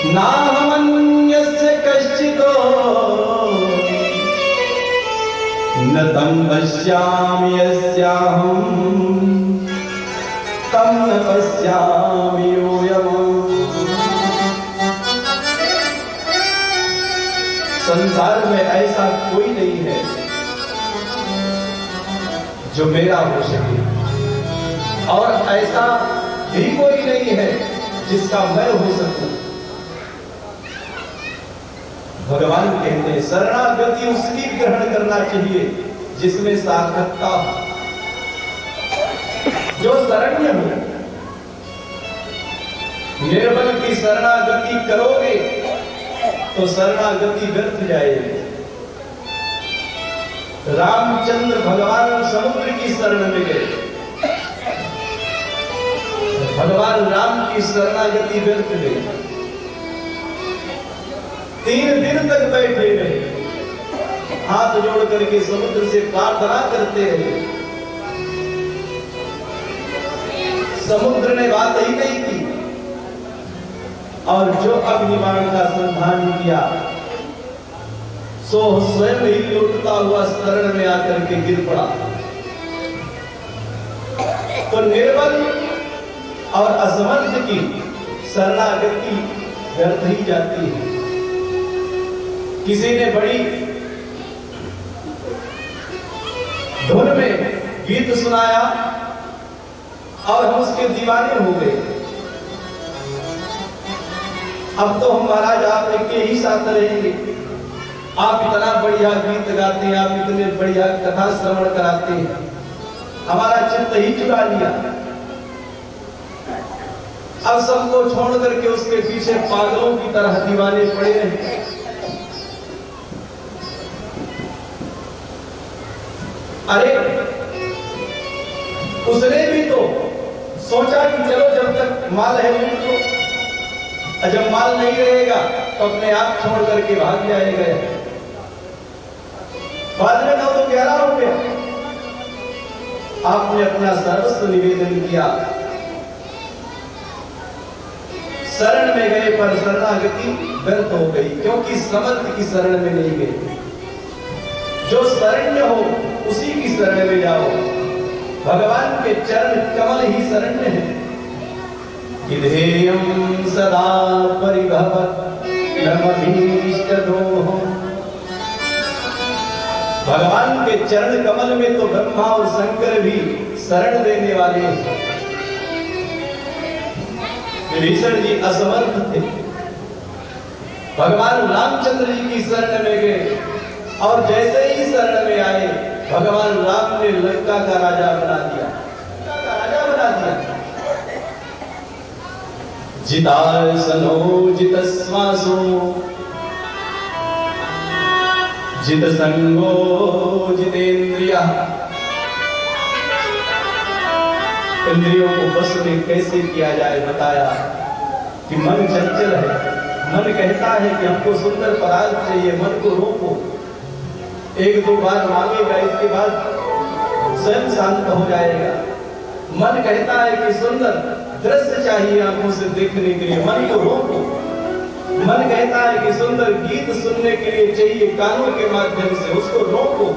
नाहमन्यस्य कश्चितो न तं पश्यामि यस्याहं तं न पश्यामि योऽयम्। संसार में ऐसा कोई नहीं है जो मेरा हो सके, और ऐसा भी कोई नहीं है जिसका मैं हो सकूं। भगवान कहते हैं शरणागति उसकी ग्रहण करना चाहिए जिसमें सार्थकता हो, जो शरण्य हो। निर्बल की शरणागति करोगे तो शरणागति व्यर्थ जाएगी। रामचंद्र भगवान समुद्र की शरण में गए, भगवान राम की शरणागति व्यर्थ गई। 3 दिन तक बैठे रहे, हाथ जोड़ करके समुद्र से प्रार्थना करते रहे। समुद्र ने बात ही नहीं की, और जो अग्निबाण का संधान किया सो स्वयं ही लुटता हुआ शरण में आकर के गिर पड़ा। तो निर्बल और असमर्थ की शरणागति व्यर्थ ही जाती है। किसी ने बड़ी धुन में गीत सुनाया और हम उसके दीवाने हो गए। अब तो हम महाराज आपके ही साथ रहेंगे, आप इतना बढ़िया गीत गाते हैं, आप इतने बढ़िया कथा श्रवण कराते हैं, हमारा चित्त ही चुरा लिया। अब सबको छोड़ करके उसके पीछे पागलों की तरह दीवाने पड़े रहे। अरे उसने भी तो सोचा कि चलो जब तक माल है लूट लो, जब माल नहीं रहेगा तो अपने आप छोड़ करके भाग जाएगा। बाद में 9 तो 11 हो गया। आपने अपना सर्वस्व निवेदन किया, शरण में गए पर शरणागति व्यर्थ हो गई, क्योंकि समर्थ की शरण में नहीं गए। जो शरण्य हो उसी की शरण में जाओ। भगवान के चरण कमल ही शरण्य है। विधेयं सदा परिभवत् नमभीष्टदोः। भगवान के चरण कमल में तो ब्रह्मा और शंकर भी शरण देने वाले हैं। विभीषण जी असमर्थ थे, भगवान रामचंद्र जी की शरण में गए, और जैसे ही शरण में आए भगवान राम ने लंका का राजा बना दिया। जितासनो जितश्वासो जितसंगो जितेंद्रियः। इंद्रियों को बस में कैसे किया जाए बताया कि मन चंचल है, मन कहता है कि हमको सुंदर पदार्थ चाहिए, मन को रोको। 1-2 बार मांगेगा, इसके बाद स्वयं शांत हो जाएगा। मन कहता है कि सुंदर दृश्य चाहिए आंखों से देखने के लिए, मन को रोको। मन कहता है कि सुंदर गीत सुनने के लिए चाहिए कानों के माध्यम से, उसको रोको,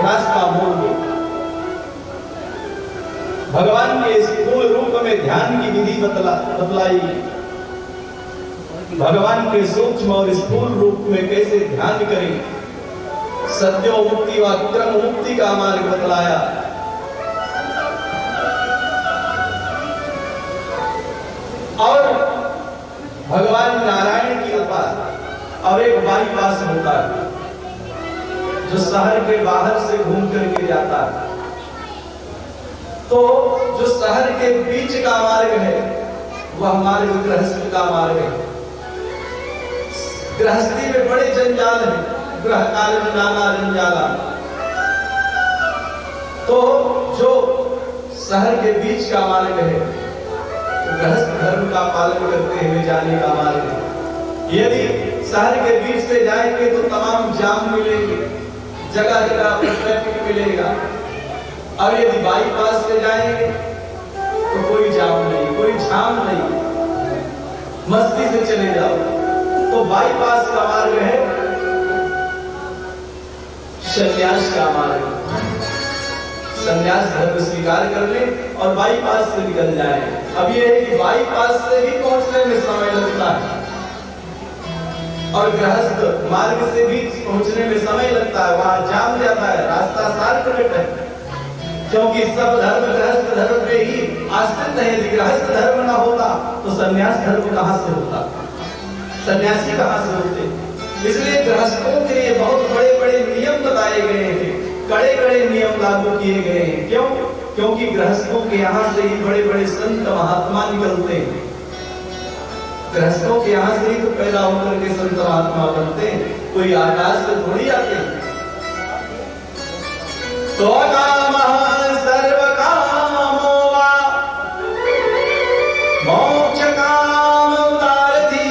रास्ता मोड़ दो। भगवान के स्थूल रूप में ध्यान की विधि बतलाई, भगवान के सूक्ष्म और स्थूल रूप में कैसे ध्यान करें, सत्यो मुक्ति व क्रम मुक्ति का मार्ग बतलाया। और भगवान नारायण की कृपा। अब एक बाईपास होता है जो शहर के बाहर से घूम करके जाता है, तो जो शहर के बीच का मार्ग है वह मार्ग गृहस्थ का मार्ग है। गृहस्थी में बड़े जंजाल है, गृह कार्य नाना जंजाला। तो जो शहर के बीच का मार्ग है गृहस्थ धर्म का पालन करते हुए जाने का मार्ग है। यदि शहर के बीच से जाएंगे तो तमाम जाम मिलेंगे, जगह जगह पर ट्रैफिक मिलेगा। और यदि बाईपास से जाएंगे तो कोई जाम नहीं, कोई जाम नहीं। मस्ती से चले जाओ। तो बाईपास का मार्ग है संन्यास का मार्ग। संन्यास धर्म स्वीकार कर ले और बाईपास से निकल जाए। अब ये है कि बाईपास से भी पहुंचने में समय लगता है और गृहस्थ मार्ग से भी पहुंचने में समय लगता है, वहां जाम जाता है, रास्ता शॉर्टकट है। क्योंकि सब धर्म गृहस्थ धर्म पे ही आश्रित है। यदि गृहस्थ धर्म ना होता तो संन्यास धर्म कहां से होता, सन्यासी कहां से होते। इसलिए गृहस्थों के लिए बहुत बड़े बड़े नियम बताए गए हैं, कड़े कड़े नियम लागू किए गए हैं। क्यों? क्योंकि गृहस्थों के यहाँ से ही बड़े बड़े संत महात्मा निकलते हैं। गृहस्थों के यहाँ से ही तो पैदा होकर के संत महात्मा बनते हैं, कोई आकाश से थोड़ी आते हैं। तो कामः सर्व कामो वा मोक्ष कामोदारति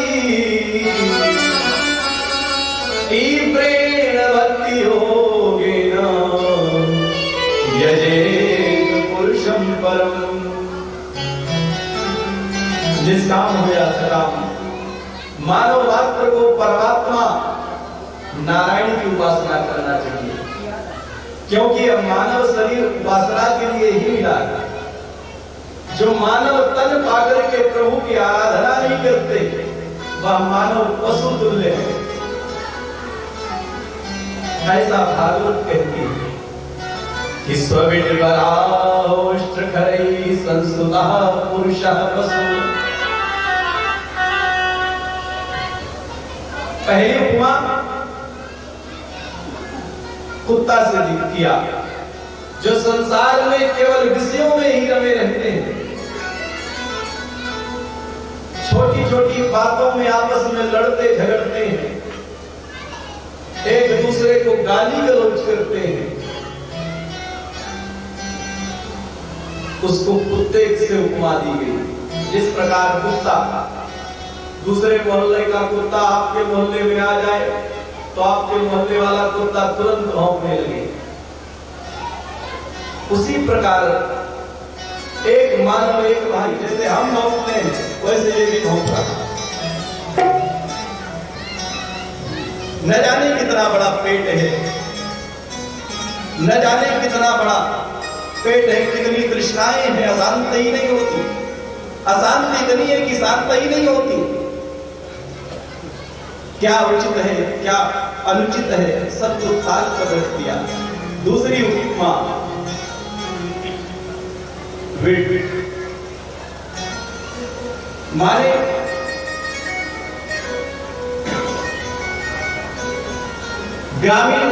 तीव्रेण भक्ति योगेन यजेत पुरुषं परम। निष्काम हो या सकाम, मानव मात्र को परमात्मा नारायण की उपासना करना चाहिए। क्योंकि अब मानव शरीर उपासना के लिए ही मिला है। जो मानव तन पाकर के प्रभु की आराधना नहीं करते वह मानव पशु तुल्य है। ऐसा भागवत कहती है कि स्वविद्वराष्ट्रखरैः संस्तुतः पुरुषः पशु। पहली उपमा कुत्ता से किया, जो संसार में केवल विषयों में ही रमे रहते हैं, छोटी छोटी बातों में आपस में लड़ते झगड़ते हैं, एक दूसरे को गाली गलौज करते हैं, उसको कुत्ते से उपमा दी गई। जिस प्रकार कुत्ता दूसरे मोहल्ले का कुत्ता आपके मोहल्ले में आ जाए तो आपके मोहल्ले वाला कुत्ता तुरंत भौंकने लगे, उसी प्रकार एक मानव एक भाई जैसे हम भौंकते हैं वैसे ये भी भौंक रहा। न जाने कितना बड़ा पेट है, न जाने कितना बड़ा पेट है, कितनी तृष्णाएं हैं, अशांत ही नहीं होती। अशांति इतनी है कि शांत ही नहीं होती। क्या उचित है क्या अनुचित है सब कुछ साथ कर रख दिया। दूसरी उपमा माने ग्रामीण